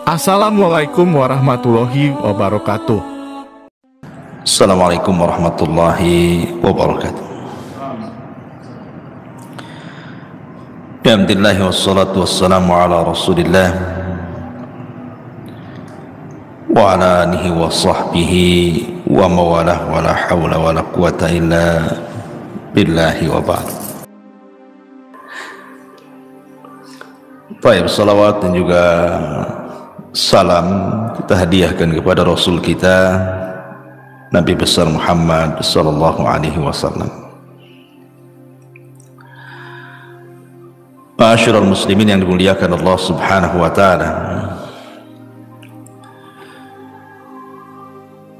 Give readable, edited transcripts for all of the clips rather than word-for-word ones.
Assalamualaikum warahmatullahi wabarakatuh. Assalamualaikum warahmatullahi wabarakatuh. Alhamdulillah wassalatu wassalamu ala Rasulillah wa ala alihi wa sahbihi wa mawalah wa la hawla wa la quwata illa billahi wa ba'd. Baik, salawat dan juga salam kita hadiahkan kepada Rasul kita Nabi besar Muhammad sallallahu alaihi wasallam. Ma'asyiral muslimin yang dimuliakan Allah Subhanahu wa taala.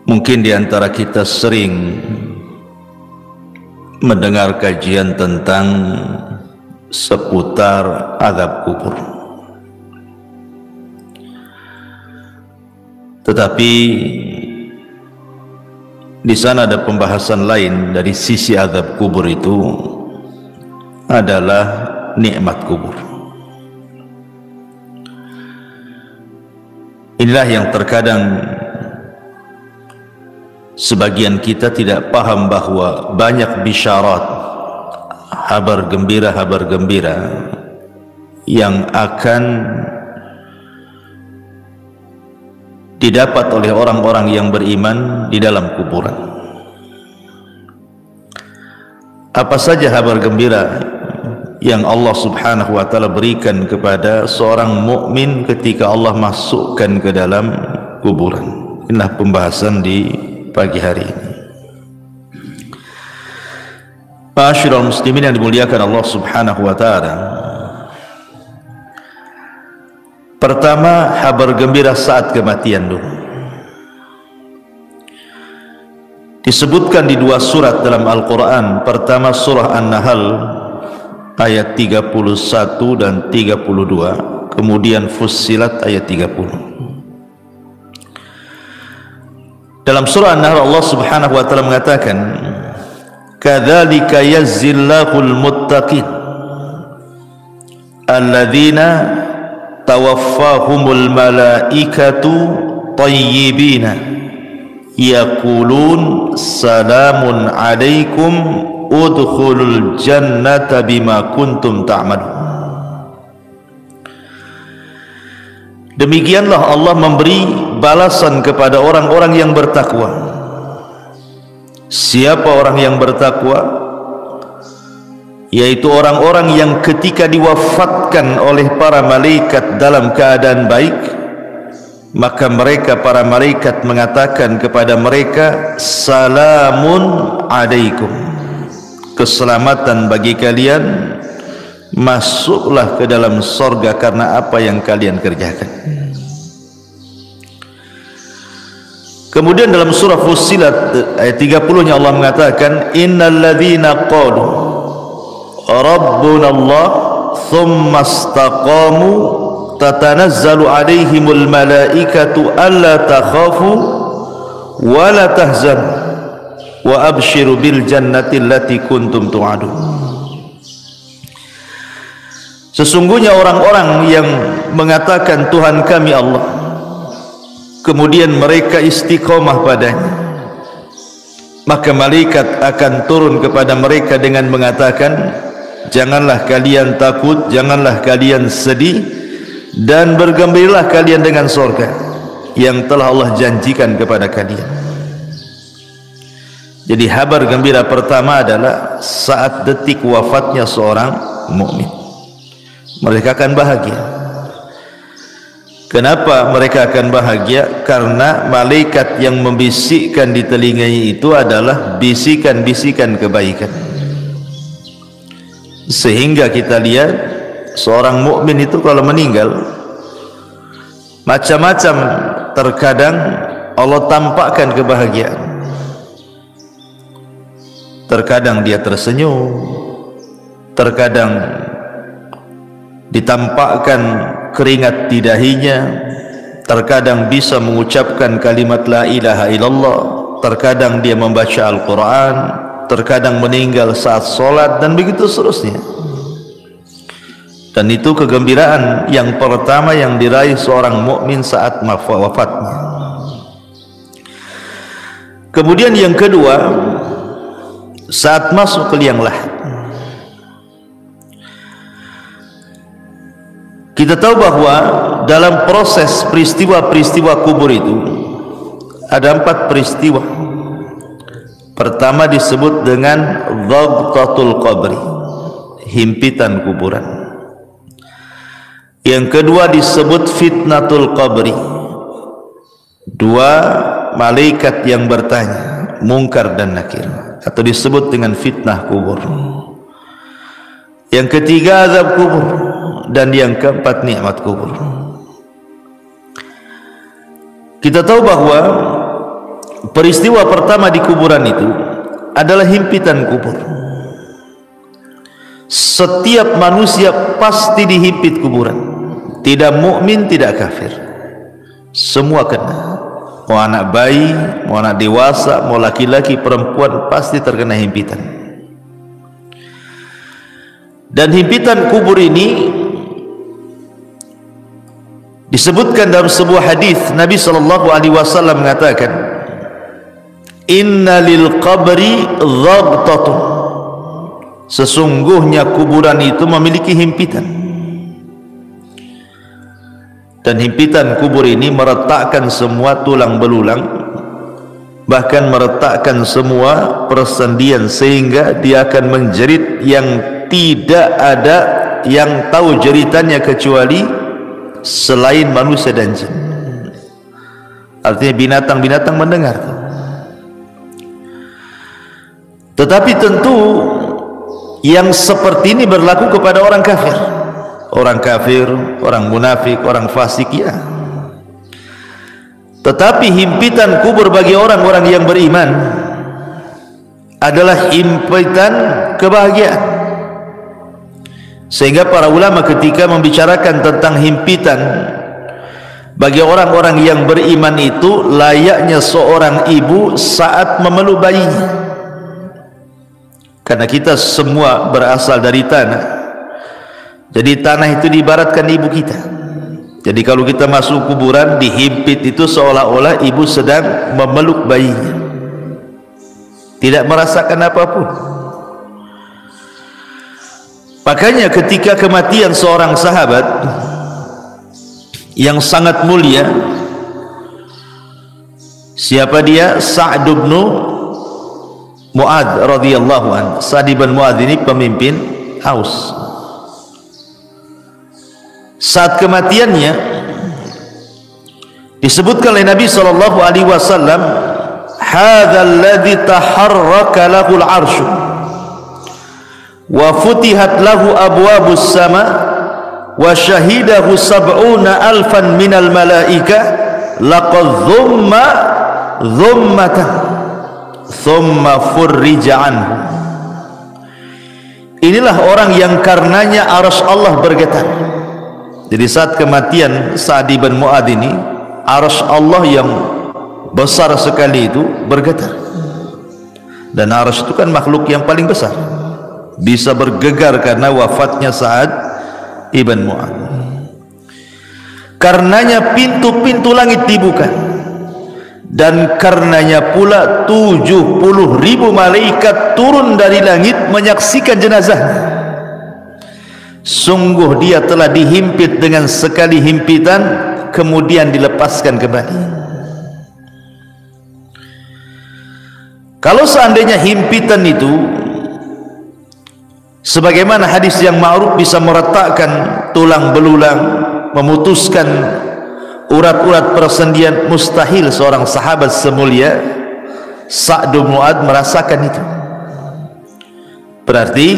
Mungkin di antara kita sering mendengar kajian tentang seputar azab kubur. Tetapi di sana ada pembahasan lain dari sisi azab kubur itu adalah nikmat kubur. Inilah yang terkadang sebagian kita tidak paham bahwa banyak bisyarat, kabar gembira yang akan didapat oleh orang-orang yang beriman di dalam kuburan. Apa saja kabar gembira yang Allah Subhanahu wa taala berikan kepada seorang mukmin ketika Allah masukkan ke dalam kuburan? Inilah pembahasan di pagi hari ini. Ma'asyiral muslimin yang dimuliakan Allah Subhanahu wa taala. Pertama, kabar gembira saat kematian dulu. Disebutkan di dua surat dalam Al-Quran. Pertama surah An-Nahl ayat 31 dan 32, kemudian Fussilat ayat 30. Dalam surah An-Nahl Allah Subhanahu wa taala mengatakan, "Kadzalika yazzillahul muttaqin alladzina tawaffahumul malaikatu tayyibina yaqulun salamun alaikum udkhulul jannata bima kuntum ta'malun." Demikianlah Allah memberi balasan kepada orang-orang yang bertakwa. Siapa orang yang bertakwa? Yaitu orang-orang yang ketika diwafatkan oleh para malaikat dalam keadaan baik, maka mereka para malaikat mengatakan kepada mereka, salamun alaikum, keselamatan bagi kalian, masuklah ke dalam sorga karena apa yang kalian kerjakan. Kemudian dalam surah Fussilat ayat 30 Allah mengatakan, innalladzina qalu Rabbuna Allah thumma istaqamu tatanazzalu alaihimul malaikatu alla takhafu wa la tahzanu wa abshiru bil jannati allati kuntum tu'adun. Sesungguhnya orang-orang yang mengatakan Tuhan kami Allah, kemudian mereka istiqomah padanya, maka malaikat akan turun kepada mereka dengan mengatakan, janganlah kalian takut, janganlah kalian sedih, dan bergembiralah kalian dengan surga yang telah Allah janjikan kepada kalian. Jadi kabar gembira pertama adalah saat detik wafatnya seorang mukmin, mereka akan bahagia. Kenapa mereka akan bahagia? Karena malaikat yang membisikkan di telinganya itu adalah bisikan-bisikan kebaikan. Sehingga kita lihat seorang mukmin itu kalau meninggal macam-macam, terkadang Allah tampakkan kebahagiaan, terkadang dia tersenyum, terkadang ditampakkan keringat di dahinya, terkadang bisa mengucapkan kalimat la ilaha illallah, terkadang dia membaca Al-Quran, terkadang meninggal saat sholat, dan begitu seterusnya. Dan itu kegembiraan yang pertama yang diraih seorang mukmin saat wafatnya. Kemudian yang kedua, saat masuk ke liang lahat. Kita tahu bahwa dalam proses peristiwa-peristiwa kubur itu ada 4 peristiwa. Pertama disebut dengan dhabtatul qabri, himpitan kuburan. Yang kedua disebut fitnatul qabri, 2 malaikat yang bertanya, Munkar dan Nakir, atau disebut dengan fitnah kubur. Yang ketiga azab kubur, dan yang keempat nikmat kubur. Kita tahu bahwa peristiwa pertama di kuburan itu adalah himpitan kubur. Setiap manusia pasti dihimpit kuburan. Tidak mukmin, tidak kafir, semua kena. Mau anak bayi, mau anak dewasa, mau laki-laki, perempuan, pasti terkena himpitan. Dan himpitan kubur ini disebutkan dalam sebuah hadis. Nabi SAW mengatakan, Inna lil qabri dhabtatun, sesungguhnya kuburan itu memiliki himpitan. Dan himpitan kubur ini meretakkan semua tulang belulang, bahkan meretakkan semua persendian, sehingga dia akan menjerit yang tidak ada yang tahu jeritannya kecuali selain manusia dan jin. Artinya binatang-binatang mendengar. Tetapi tentu yang seperti ini berlaku kepada orang kafir. Orang kafir, orang munafik, orang fasik, ya. Tetapi himpitan kubur bagi orang-orang yang beriman adalah himpitan kebahagiaan. Sehingga para ulama ketika membicarakan tentang himpitan bagi orang-orang yang beriman itu, layaknya seorang ibu saat memeluk bayinya. Karena kita semua berasal dari tanah, jadi tanah itu diibaratkan ibu kita. Jadi kalau kita masuk kuburan, dihimpit itu seolah-olah ibu sedang memeluk bayinya, tidak merasakan apapun. Makanya ketika kematian seorang sahabat yang sangat mulia, siapa dia? Sa'd bin Mu'adz radhiyallahu anhu. Sa'd bin Mu'adz ini pemimpin Aus. Saat kematiannya disebutkan oleh Nabi SAW, hadzal ladzi taharraka lahul arsy wa futihat lahu abwabus sama wa syahidahu 70,000 minal malaika laqad dhummatan thumma furrija anhu. Inilah orang yang karenanya arsy Allah bergetar. Jadi saat kematian Sa'd bin Mu'adz ini, arsy Allah yang besar sekali itu bergetar. Dan arsy itu kan makhluk yang paling besar, bisa bergegar karena wafatnya Sa'd ibn Mu'adz. Karenanya pintu-pintu langit dibuka, dan karenanya pula 70.000 malaikat turun dari langit menyaksikan jenazahnya. Sungguh dia telah dihimpit dengan sekali himpitan, kemudian dilepaskan kembali. Kalau seandainya himpitan itu sebagaimana hadis yang ma'ruf bisa meretakkan tulang belulang, memutuskan urat-urat persendian, mustahil seorang sahabat semulia Sa'd bin Mu'adz merasakan itu. Berarti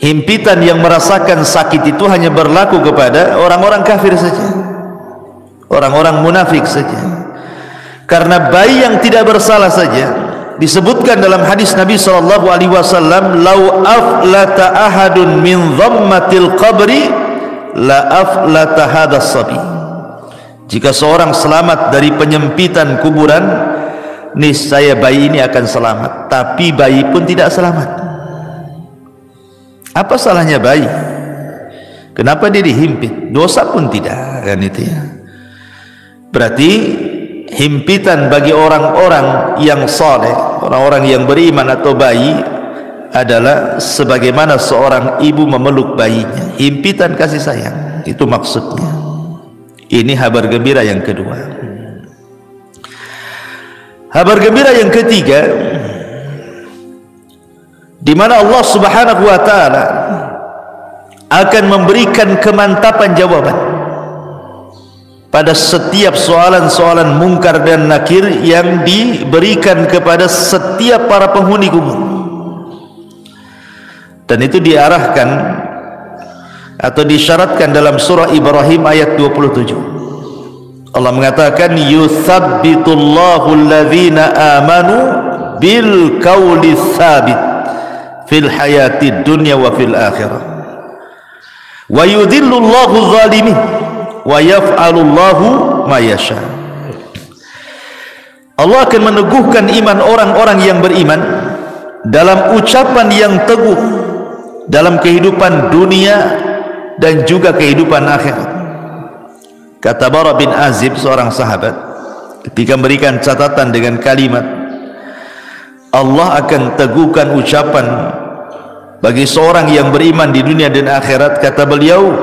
himpitan yang merasakan sakit itu hanya berlaku kepada orang-orang kafir saja, orang-orang munafik saja. Karena bayi yang tidak bersalah saja, disebutkan dalam hadis Nabi SAW, lau aflata ahadun min dhammatil qabri la aflata hadas sabi. Jika seorang selamat dari penyempitan kuburan, niscaya bayi ini akan selamat. Tapi bayi pun tidak selamat. Apa salahnya bayi? Kenapa dia dihimpit? Dosa pun tidak, kan itu ya. Berarti himpitan bagi orang-orang yang saleh, orang-orang yang beriman atau bayi adalah sebagaimana seorang ibu memeluk bayinya, himpitan kasih sayang, itu maksudnya. Ini kabar gembira yang kedua. Kabar gembira yang ketiga, di mana Allah Subhanahu wa taala akan memberikan kemantapan jawaban pada setiap soalan-soalan mungkar dan nakir yang diberikan kepada setiap para penghuni kubur. Dan itu diarahkan atau disyaratkan dalam surah Ibrahim ayat 27. Allah mengatakan yuthabbitullahu alladhina amanu bil qawli tsabit fil hayatid dunya wa fil akhirah wa yudhillullahu zalimin wa yaf'alullahu ma yasha. Allah akan meneguhkan iman orang-orang yang beriman dalam ucapan yang teguh dalam kehidupan dunia dan juga kehidupan akhirat. Kata Bara bin Azib, seorang sahabat, ketika memberikan catatan dengan kalimat Allah akan teguhkan ucapan bagi seorang yang beriman di dunia dan akhirat, kata beliau,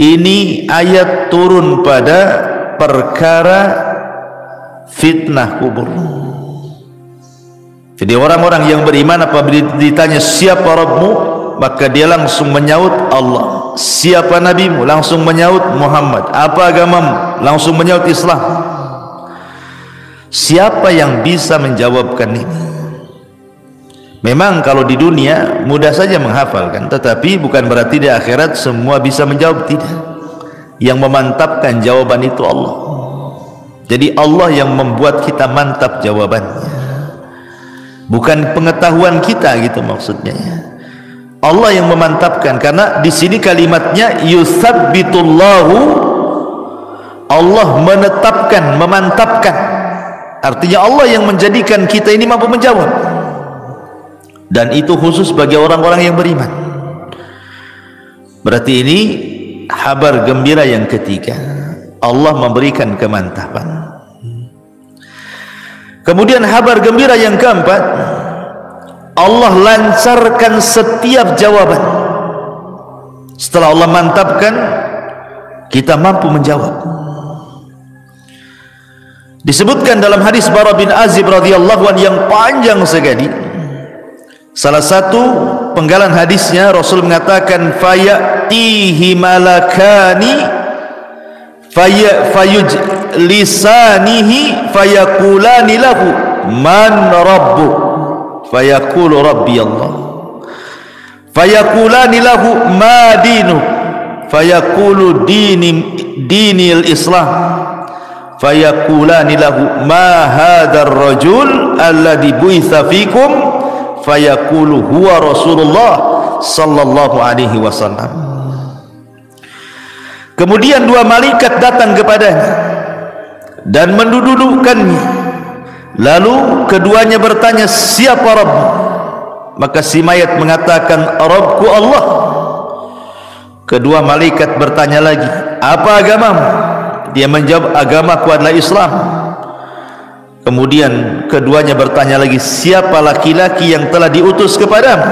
ini ayat turun pada perkara fitnah kubur. Jadi orang-orang yang beriman apabila ditanya siapa Rabbmu, maka dia langsung menyaut Allah. Siapa nabimu? Langsung menyaut Muhammad. Apa agamamu? Langsung menyaut Islam. Siapa yang bisa menjawabkan ini? Memang kalau di dunia mudah saja menghafalkan, tetapi bukan berarti di akhirat semua bisa menjawab, tidak. Yang memantapkan jawaban itu Allah. Jadi Allah yang membuat kita mantap jawabannya, bukan pengetahuan kita, gitu maksudnya. Allah yang memantapkan, karena di sini kalimatnya yutsabbitullahu, Allah menetapkan, memantapkan. Artinya Allah yang menjadikan kita ini mampu menjawab. Dan itu khusus bagi orang-orang yang beriman. Berarti ini kabar gembira yang ketiga, Allah memberikan kemantapan. Kemudian kabar gembira yang keempat, Allah lancarkan setiap jawaban. Setelah Allah mantapkan, kita mampu menjawab. Disebutkan dalam hadis Bara bin Azib radhiyallahu anhu yang panjang sekali. Salah satu penggalan hadisnya, Rasul mengatakan fayatihi malakani fayujlisanihi fayaqulani lahu man rabbu fayaqulu rabbi Allah fayaqulani lahu ma dinu fayaqulu dinil Islam fayaqulani lahu ma hadzal rajul alladhi bu'itsa fikum fayaqulu huwa Rasulullah sallallahu alaihi wasallam. Kemudian dua malaikat datang kepadanya dan mendudukkannya. Lalu keduanya bertanya, siapa Rabb? Maka si mayat mengatakan, Rabbku Allah. Kedua malaikat bertanya lagi, apa agamamu? Dia menjawab, agamaku adalah Islam. Kemudian keduanya bertanya lagi, siapa laki-laki yang telah diutus kepadamu?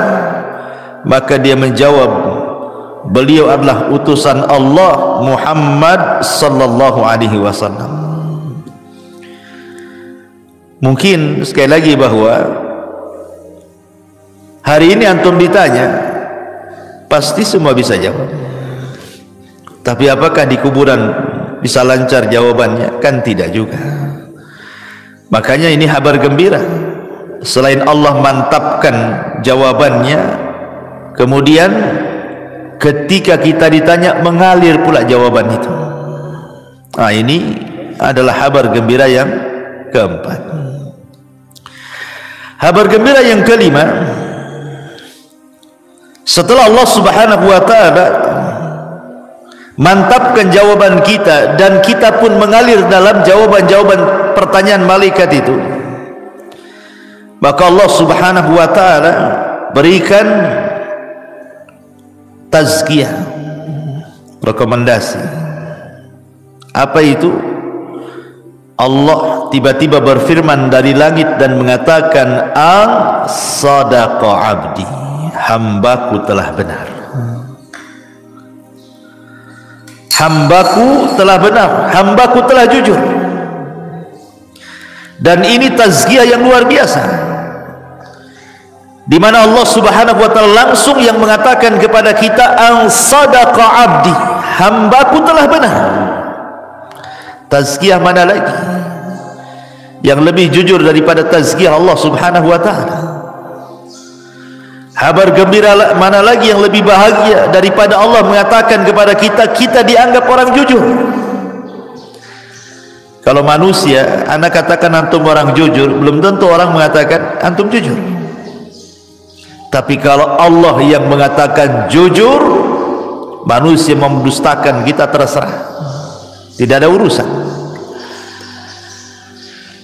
Maka dia menjawab, beliau adalah utusan Allah Muhammad sallallahu alaihi wasallam. Mungkin sekali lagi bahwa hari ini antum ditanya, pasti semua bisa jawab. Tapi apakah di kuburan bisa lancar jawabannya? Kan tidak juga. Makanya ini kabar gembira. Selain Allah mantapkan jawabannya, kemudian ketika kita ditanya mengalir pula jawaban itu. Nah, ini adalah kabar gembira yang keempat. Kabar gembira yang kelima, setelah Allah Subhanahu wa taala mantapkan jawaban kita dan kita pun mengalir dalam jawaban-jawaban pertanyaan malaikat itu, maka Allah Subhanahu wa taala berikan tazkiyah, rekomendasi. Apa itu? Allah tiba-tiba berfirman dari langit dan mengatakan, "As-sadaqa 'abdi." Hambaku telah benar. Hambaku telah benar, hambaku telah jujur. Dan ini tazkiyah yang luar biasa, di mana Allah Subhanahu wa taala langsung yang mengatakan kepada kita, "As-sadaqa 'abdi." Hambaku telah benar. Tazkiyah mana lagi yang lebih jujur daripada tazkiyah Allah Subhanahu wa taala? Kabar gembira mana lagi yang lebih bahagia daripada Allah mengatakan kepada kita, kita dianggap orang jujur. Kalau manusia, anak katakan antum orang jujur, belum tentu orang mengatakan antum jujur. Tapi kalau Allah yang mengatakan jujur, manusia mendustakan kita terserah, tidak ada urusan.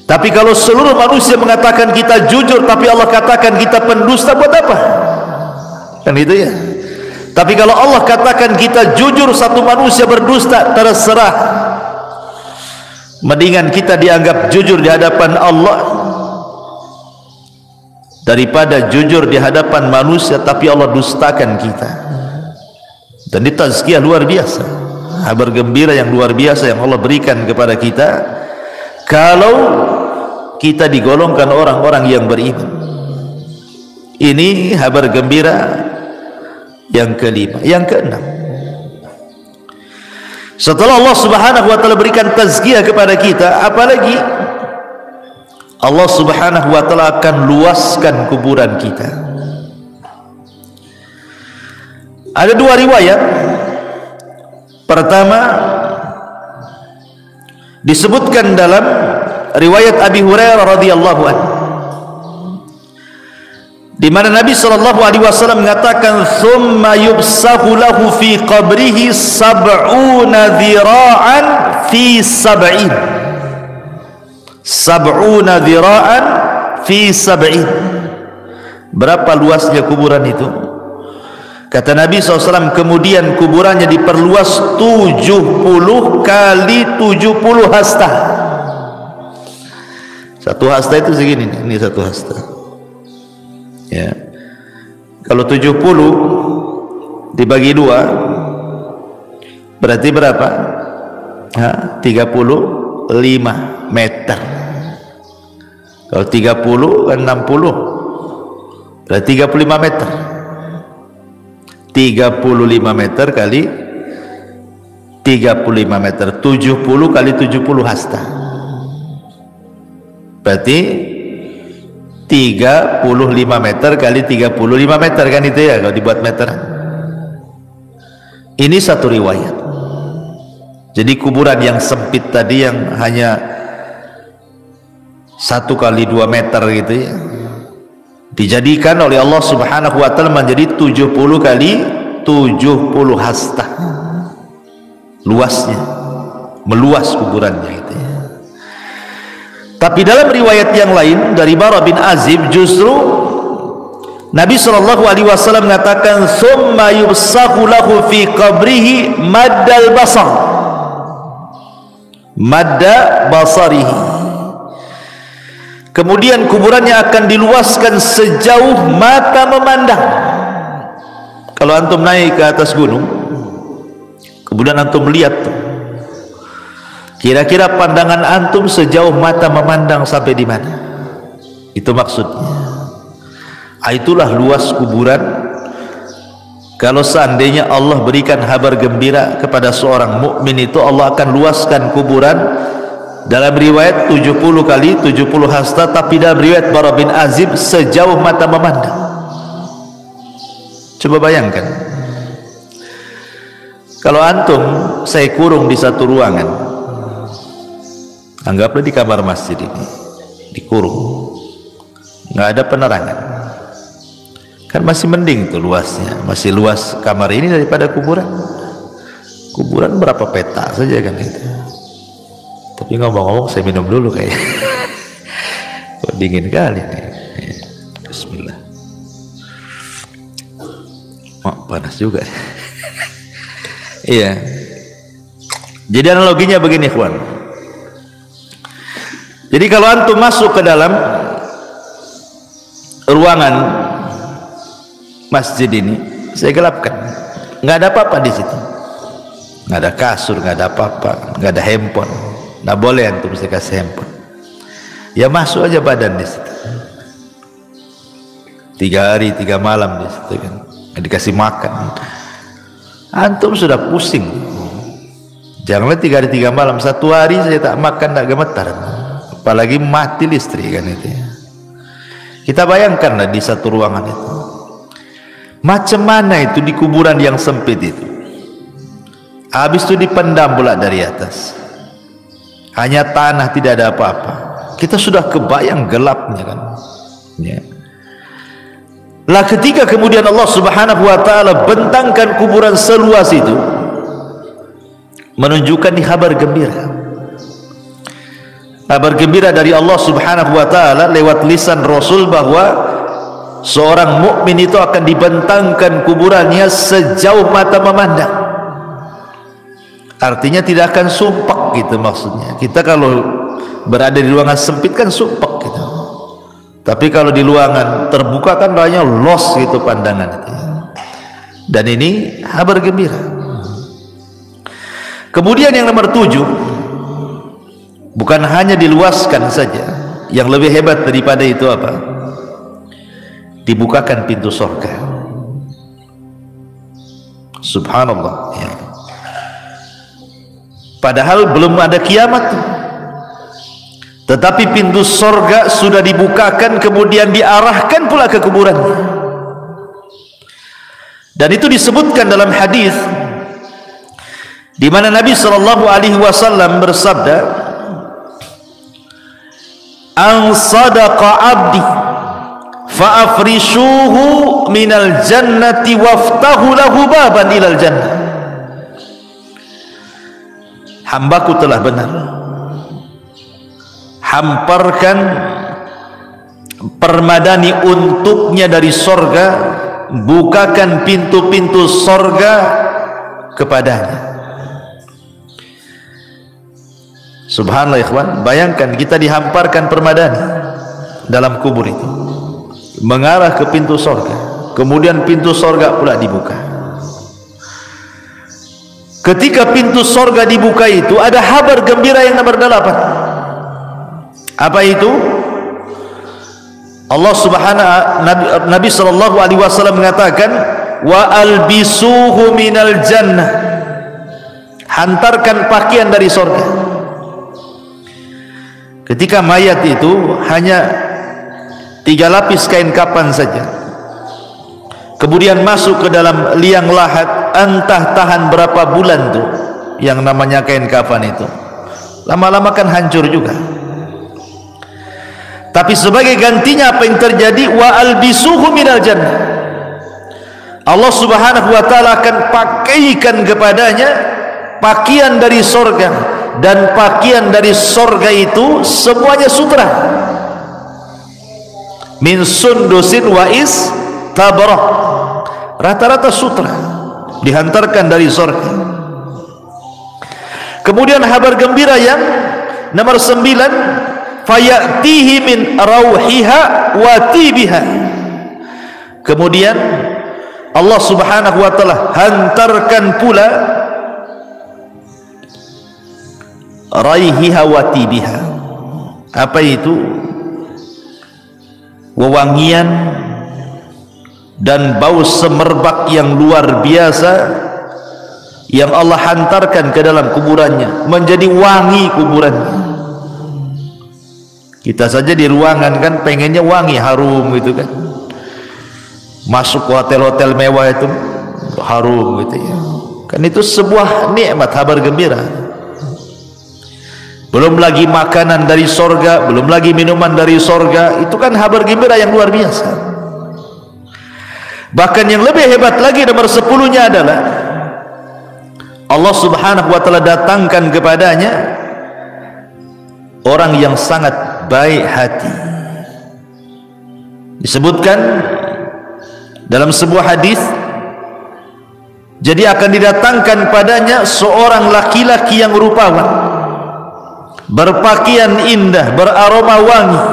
Tapi kalau seluruh manusia mengatakan kita jujur, tapi Allah katakan kita pendusta, buat apa? Kan itu ya. Tapi kalau Allah katakan kita jujur, satu manusia berdusta, terserah. Mendingan kita dianggap jujur di hadapan Allah daripada jujur di hadapan manusia tapi Allah dustakan kita. Dan ini tazkiyah luar biasa, kabar gembira yang luar biasa yang Allah berikan kepada kita kalau kita digolongkan orang-orang yang beriman. Ini kabar gembira yang kelima. Yang keenam, setelah Allah Subhanahu wa taala berikan tazkiyah kepada kita, apalagi Allah Subhanahu wa taala akan luaskan kuburan kita. Ada dua riwayat. Pertama, disebutkan dalam riwayat Abi Hurairah radhiyallahu anhu, di mana Nabi sallallahu alaihi wasallam mengatakan, "Tsumma yubsahu lahu fi qabrihi sab'una dhira'an fi sab'in." Sab'una dhira'an fi sab'in. Berapa luasnya kuburan itu? Kata Nabi SAW, kemudian kuburannya diperluas 70 kali 70 hasta. Satu hasta itu segini nih, ini satu hasta. Ya. Kalau 70 dibagi 2 berarti berapa? 35 meter. Kalau 30 kan 60, berarti 35 meter. 35 meter kali 35 meter, 70 kali 70 hasta, berarti 35 meter kali 35 meter, kan itu ya kalau dibuat meter. Ini satu riwayat. Jadi kuburan yang sempit tadi yang hanya 1 kali 2 meter gitu ya, dijadikan oleh Allah Subhanahu wa taala menjadi 70 kali 70 hasta. Luasnya, meluas kuburannya itu ya. Tapi dalam riwayat yang lain dari Bara bin Azib, justru Nabi sallallahu alaihi wasallam mengatakan, "Tsumma yubsahu lahu fi qabrihi maddal basar." Madda basarihi. Kemudian kuburannya akan diluaskan sejauh mata memandang. Kalau antum naik ke atas gunung, kemudian antum melihat tuh, kira-kira pandangan antum sejauh mata memandang sampai di mana? Itu maksudnya. Itulah luas kuburan. Kalau seandainya Allah berikan kabar gembira kepada seorang mukmin, itu Allah akan luaskan kuburan. Dalam riwayat 70 kali 70 hasta, tapi dalam riwayat Bara bin Azib sejauh mata memandang. Coba bayangkan, kalau antum saya kurung di satu ruangan, anggaplah di kamar masjid ini, dikurung, nggak ada penerangan, kan masih mending tuh luasnya, masih luas kamar ini daripada kuburan. Kuburan berapa peta saja kan itu. Tapi ngomong-ngomong saya minum dulu kayaknya. Kok dingin kali nih. Bismillah. Oh, panas juga. Iya. Jadi analoginya begini, ikhwan. Jadi kalau antum masuk ke dalam ruangan masjid ini, saya gelapkan, nggak ada apa-apa di situ, nggak ada kasur, nggak ada apa-apa, nggak ada handphone, nggak boleh antum saya kasih handphone. Ya masuk aja badan di situ. 3 hari 3 malam di situ kan, nggak dikasih makan, antum sudah pusing. Janganlah 3 hari 3 malam, 1 hari saya tak makan tak gemetar, apalagi mati listrik kan itu ya. Kita bayangkanlah di satu ruangan itu, macam mana itu di kuburan yang sempit itu, habis itu dipendam pula dari atas, hanya tanah, tidak ada apa-apa. Kita sudah kebayang gelapnya kan ya. Lah ketika kemudian Allah Subhanahu wa taala bentangkan kuburan seluas itu, menunjukkan di kabar gembira. Kabar gembira dari Allah Subhanahu wa taala lewat lisan Rasul bahwa seorang mukmin itu akan dibentangkan kuburannya sejauh mata memandang. Artinya tidak akan sumpek gitu maksudnya. Kita kalau berada di ruangan sempit kan sumpek gitu. Tapi kalau di ruangan terbuka kan rasanya los gitu pandangan itu. Dan ini kabar gembira. Kemudian yang nomor 7, bukan hanya diluaskan saja, yang lebih hebat daripada itu apa? Dibukakan pintu surga. Subhanallah ya. Padahal belum ada kiamat, tetapi pintu surga sudah dibukakan, kemudian diarahkan pula ke kuburan. Dan itu disebutkan dalam hadis di mana Nabi sallallahu alaihi wasallam bersabda, "An sadaqa 'abdi fa afrishuhu minal jannati waftahu lahu baban ilal jannah." Hambaku telah benar, hamparkan permadani untuknya dari sorga, bukakan pintu-pintu sorga kepadanya. Subhanallah ikhwan, bayangkan kita dihamparkan permadani dalam kubur itu, mengarah ke pintu sorga, kemudian pintu sorga pula dibuka. Ketika pintu sorga dibuka itu ada kabar gembira yang nomor 8. Apa itu? Allah Subhanahu Nabi sallallahu alaihi wasallam mengatakan, wa albisuhu minal jannah, hantarkan pakaian dari sorga. Ketika mayat itu hanya 3 lapis kain kafan saja, kemudian masuk ke dalam liang lahat, entah tahan berapa bulan tuh yang namanya kain kafan itu, lama-lama kan hancur juga. Tapi sebagai gantinya apa yang terjadi? Wa albisuhu minal jannah, Allah Subhanahu wa taala akan pakaikan kepadanya pakaian dari sorga, dan pakaian dari sorga itu semuanya sutra, min sundusin wa istabraq, rata-rata sutra dihantarkan dari sorga. Kemudian kabar gembira yang nomor 9, fayatihi min rauhiha wa tibiha, kemudian Allah Subhanahu wa taala hantarkan pula raihiha wa tibiha. Apa itu? Wewangian dan bau semerbak yang luar biasa yang Allah hantarkan ke dalam kuburannya, menjadi wangi kuburannya. Kita saja di ruangan kan pengennya wangi, harum gitu kan. Masuk ke hotel-hotel mewah itu harum gitu ya. Kan itu sebuah nikmat, kabar gembira. Belum lagi makanan dari sorga, belum lagi minuman dari sorga, itu kan kabar gembira yang luar biasa. Bahkan yang lebih hebat lagi, nomor 10-nya adalah Allah Subhanahu wa taala datangkan kepadanya orang yang sangat baik hati. Disebutkan dalam sebuah hadis, Jadi akan didatangkan padanya seorang laki-laki yang rupawan, berpakaian indah, beraroma wangi,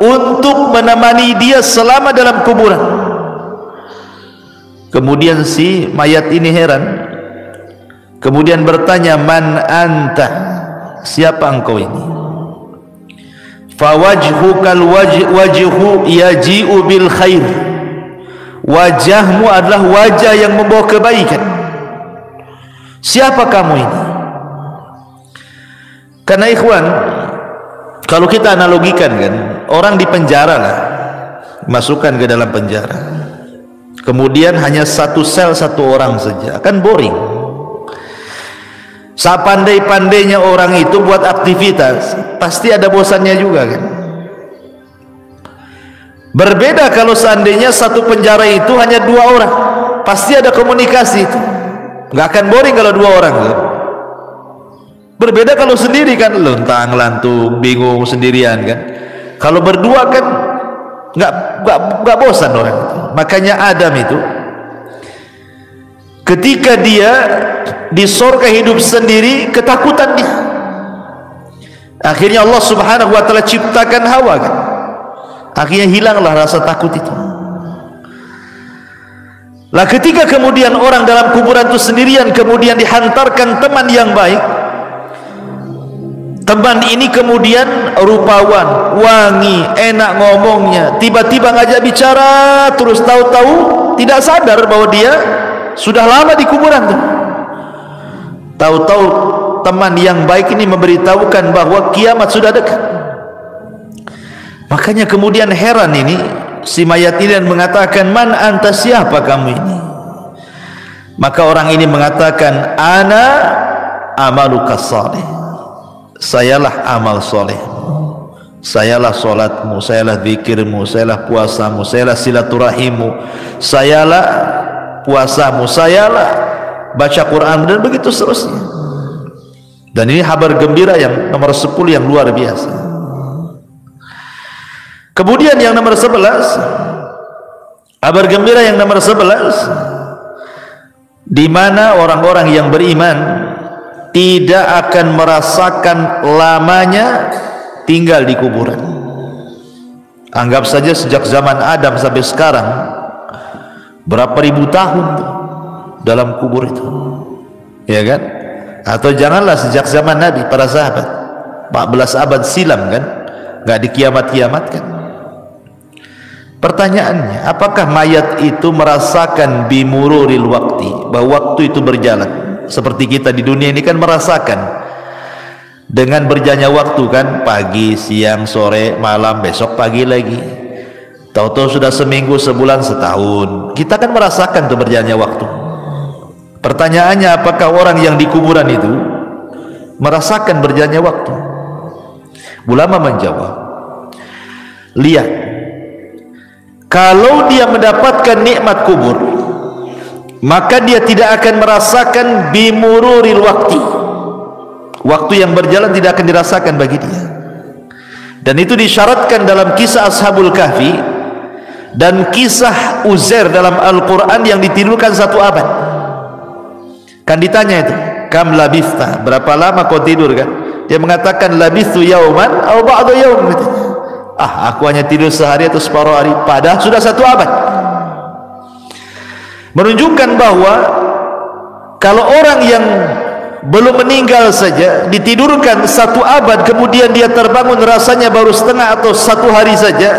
untuk menemani dia selama dalam kuburan. Kemudian si mayat ini heran, kemudian bertanya, man anta, siapa engkau ini? Fawajhukal wajhu yaji'u bil khair, wajahmu adalah wajah yang membawa kebaikan. Siapa kamu ini? Karena ikhwan, kalau kita analogikan kan, orang di penjara lah, masukkan ke dalam penjara, kemudian hanya satu sel satu orang saja, kan boring. Sepandai-pandainya orang itu buat aktivitas, pasti ada bosannya juga kan. Berbeda kalau seandainya satu penjara itu hanya 2 orang, pasti ada komunikasi itu, nggak akan boring kalau 2 orang kan? Berbeda kalau sendiri kan, lontang lantung bingung sendirian kan. Kalau berdua kan nggak bosan orang itu. Makanya Adam itu ketika dia di surga hidup sendiri, ketakutan dia. Akhirnya Allah Subhanahu wa taala ciptakan Hawa kan. Akhirnya hilanglah rasa takut itu. Lah ketika kemudian orang dalam kuburan itu sendirian, kemudian dihantarkan teman yang baik, teman ini kemudian rupawan, wangi, enak ngomongnya, tiba-tiba ngajak bicara terus, tahu-tahu tidak sadar bahwa dia sudah lama di kuburan tuh. Tahu-tahu teman yang baik ini memberitahukan bahwa kiamat sudah dekat. Makanya kemudian heran ini si mayat ini dan mengatakan, man anta, siapa kamu ini? Maka orang ini mengatakan, ana amaluka salih, sayalah amal soleh, sayalah solatmu, sayalah zikirmu, sayalah puasamu, sayalah silaturahimmu, sayalah puasamu, sayalah baca Quran, dan begitu seterusnya. Dan ini kabar gembira yang nomor 10 yang luar biasa. Kemudian yang nomor 11, kabar gembira yang nomor 11, di mana orang-orang yang beriman tidak akan merasakan lamanya tinggal di kuburan. Anggap saja sejak zaman Adam sampai sekarang, berapa ribu tahun tuh dalam kubur itu, ya kan? Atau janganlah sejak zaman Nabi, para sahabat 14 abad silam kan, nggak dikiamat-kiamatkan. Pertanyaannya, apakah mayat itu merasakan bimururil wakti, bahwa waktu itu berjalan seperti kita di dunia ini kan merasakan dengan berjalannya waktu kan, pagi, siang, sore, malam, besok pagi lagi, tahu-tahu sudah seminggu, sebulan, setahun. Kita kan merasakan tuh berjalannya waktu. Pertanyaannya, apakah orang yang di kuburan itu merasakan berjalannya waktu? Ulama menjawab, lihat, kalau dia mendapatkan nikmat kubur, maka dia tidak akan merasakan bimururil wakti, waktu yang berjalan tidak akan dirasakan bagi dia. Dan itu disyaratkan dalam kisah Ashabul Kahfi dan kisah Uzair dalam Al-Quran yang ditidurkan 1 abad. Kan ditanya itu, kam labista, berapa lama kau tidur kan? Dia mengatakan labistu yauman atau ba'da yaum. Aku hanya tidur sehari atau separuh hari, padahal sudah 1 abad. Menunjukkan bahwa kalau orang yang belum meninggal saja ditidurkan 1 abad, kemudian dia terbangun rasanya baru setengah atau 1 hari saja,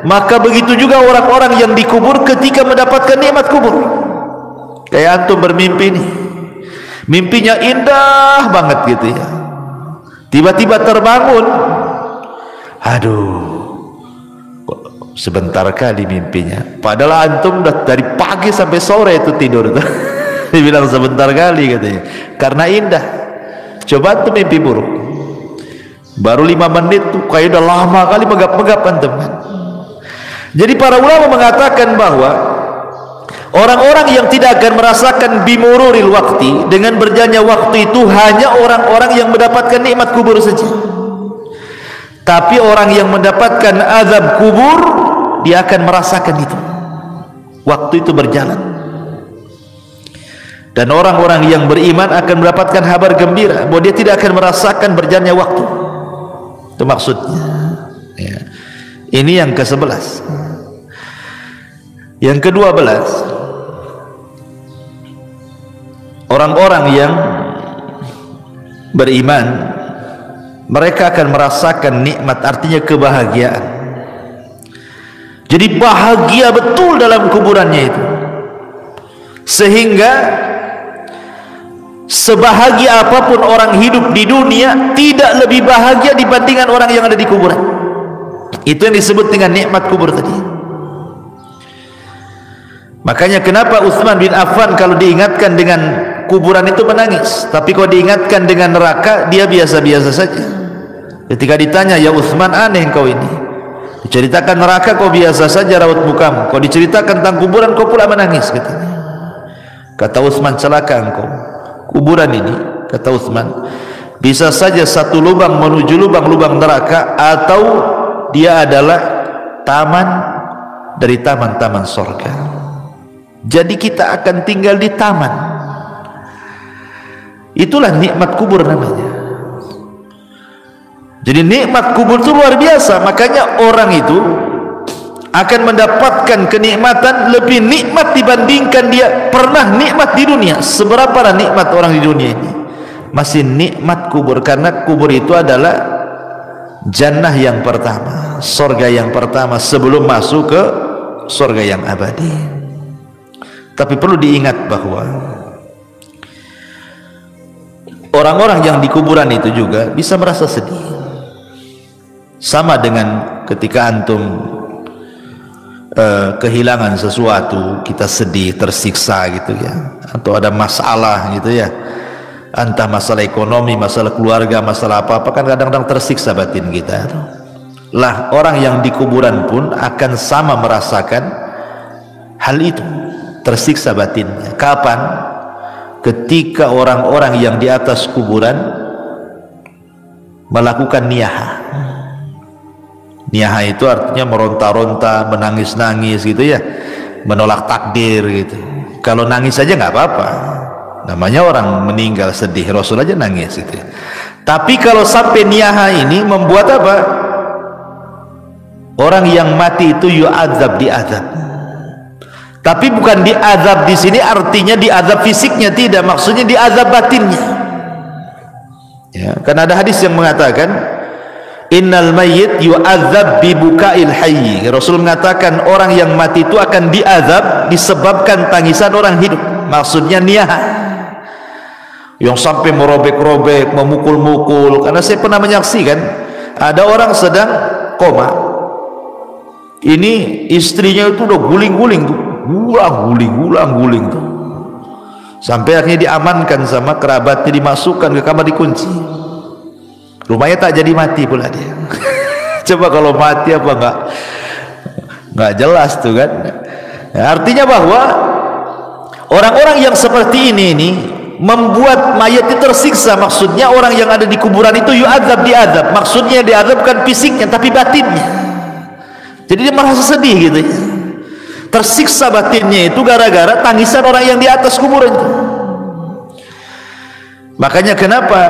maka begitu juga orang-orang yang dikubur ketika mendapatkan nikmat kubur. Kayak antum bermimpi nih, mimpinya indah banget gitu ya, tiba-tiba terbangun, aduh, sebentar kali mimpinya, padahal antum udah dari pagi sampai sore itu tidur tuh. Dibilang sebentar kali katanya, karena indah. Coba antum mimpi buruk, baru 5 menit tuh kayak udah lama kali megap-megap antum kan. Jadi para ulama mengatakan bahwa orang-orang yang tidak akan merasakan bimururil wakti, dengan berjalannya waktu itu, hanya orang-orang yang mendapatkan nikmat kubur saja. Tapi orang yang mendapatkan azab kubur, dia akan merasakan itu, waktu itu berjalan. Dan orang-orang yang beriman akan mendapatkan kabar gembira bahwa dia tidak akan merasakan berjalannya waktu. Itu maksudnya ya. Ini yang ke-11. Yang ke-12, orang-orang yang beriman, mereka akan merasakan nikmat, artinya kebahagiaan. Jadi bahagia betul dalam kuburannya itu, sehingga sebahagia apapun orang hidup di dunia tidak lebih bahagia dibandingkan orang yang ada di kuburan. Itu yang disebut dengan nikmat kubur tadi. Makanya kenapa Utsman bin Affan kalau diingatkan dengan kuburan itu menangis, tapi kalau diingatkan dengan neraka dia biasa-biasa saja. Ketika ditanya, ya Utsman, aneh engkau ini, diceritakan neraka kau biasa saja raut mukamu, kau diceritakan tentang kuburan kau pula menangis, katanya. Kata Utsman, celaka engkau. Kuburan ini, kata Utsman, bisa saja satu lubang menuju lubang-lubang neraka, atau dia adalah taman dari taman-taman surga. Jadi kita akan tinggal di taman. Itulah nikmat kubur namanya. Jadi nikmat kubur itu luar biasa. Makanya orang itu akan mendapatkan kenikmatan lebih nikmat dibandingkan dia pernah nikmat di dunia. Seberapa nikmat orang di dunia ini, masih nikmat kubur, karena kubur itu adalah jannah yang pertama, surga yang pertama sebelum masuk ke surga yang abadi. Tapi perlu diingat bahwa orang-orang yang di kuburan itu juga bisa merasa sedih, sama dengan ketika antum kehilangan sesuatu, kita sedih, tersiksa gitu ya, atau ada masalah gitu ya, entah masalah ekonomi, masalah keluarga, masalah apa-apa, kan kadang-kadang tersiksa batin kita. Lah orang yang di kuburan pun akan sama merasakan hal itu, tersiksa batinnya. Kapan? Ketika orang-orang yang di atas kuburan melakukan niyaha. Niyaha itu artinya meronta-ronta, menangis-nangis gitu ya, menolak takdir gitu. Kalau nangis saja nggak apa-apa, namanya orang meninggal sedih, Rasul aja nangis gitu. Tapi kalau sampai niyaha ini membuat apa? Orang yang mati itu yu'adzab, diazab. Tapi bukan diazab di sini artinya diazab fisiknya, tidak, maksudnya diazab batinnya. Ya, karena ada hadis yang mengatakan innal mayyit yu'adzab bi bukail hayy. Rasul mengatakan orang yang mati itu akan diazab disebabkan tangisan orang hidup. Maksudnya niyaha, yang sampai merobek-robek, memukul-mukul. Karena saya pernah menyaksikan ada orang sedang koma, ini istrinya itu udah guling-guling tuh, guling tuh, sampai akhirnya diamankan sama kerabatnya, dimasukkan ke kamar, dikunci. Rumahnya tak jadi mati pula dia. Coba kalau mati apa nggak jelas tuh kan. Ya, artinya bahwa orang-orang yang seperti ini membuat mayat itu tersiksa. Maksudnya orang yang ada di kuburan itu yu'adzab, diazab. Maksudnya diazab bukan fisiknya tapi batinnya. Jadi dia merasa sedih gitu ya, tersiksa batinnya itu gara-gara tangisan orang yang di atas kuburan itu. Makanya kenapa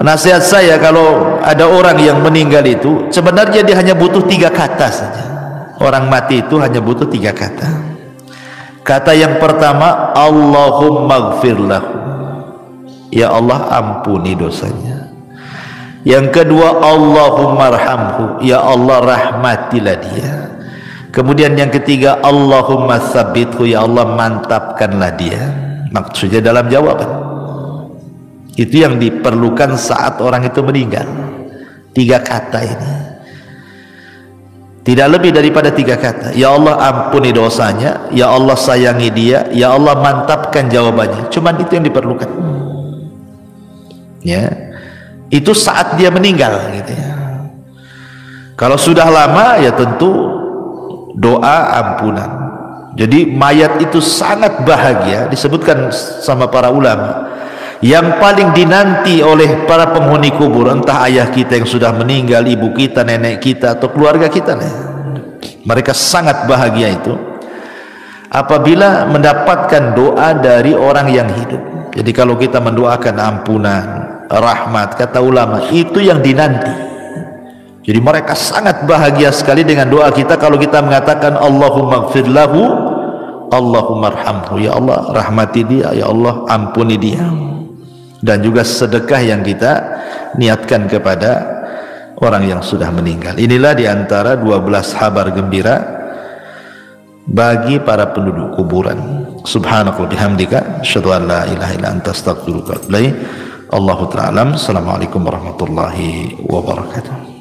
nasihat saya, kalau ada orang yang meninggal itu sebenarnya dia hanya butuh 3 kata saja. Orang mati itu hanya butuh 3 kata. Kata yang pertama, Allahumma gfir lahu, ya Allah ampuni dosanya. Yang kedua, Allahumma arhamhu, ya Allah rahmatilah dia. Kemudian yang ketiga, Allahumma tsabithu, ya Allah mantapkanlah dia. Maksudnya dalam jawaban. Itu yang diperlukan saat orang itu meninggal. 3 kata ini, tidak lebih daripada 3 kata. Ya Allah ampuni dosanya, ya Allah sayangi dia, ya Allah mantapkan jawabannya. Cuman itu yang diperlukan. Ya, itu saat dia meninggal gitu ya. Kalau sudah lama ya tentu doa ampunan. Jadi mayat itu sangat bahagia, disebutkan sama para ulama, yang paling dinanti oleh para penghuni kubur, entah ayah kita yang sudah meninggal, ibu kita, nenek kita, atau keluarga kita, mereka sangat bahagia itu apabila mendapatkan doa dari orang yang hidup. Jadi kalau kita mendoakan ampunan, rahmat, kata ulama, itu yang dinanti. Jadi mereka sangat bahagia sekali dengan doa kita kalau kita mengatakan Allahumma gfir lahu, Allahumma arhamhu, ya Allah rahmati dia, ya Allah ampuni dia. Dan juga sedekah yang kita niatkan kepada orang yang sudah meninggal. Inilah diantara 12 kabar gembira bagi para penduduk kuburan. Subhanallah bihamdika, asyhadu an la ilaha illa anta, astaghfiruka wa atubu ilaik. Allahu ta'ala alam. Assalamualaikum warahmatullahi wabarakatuh.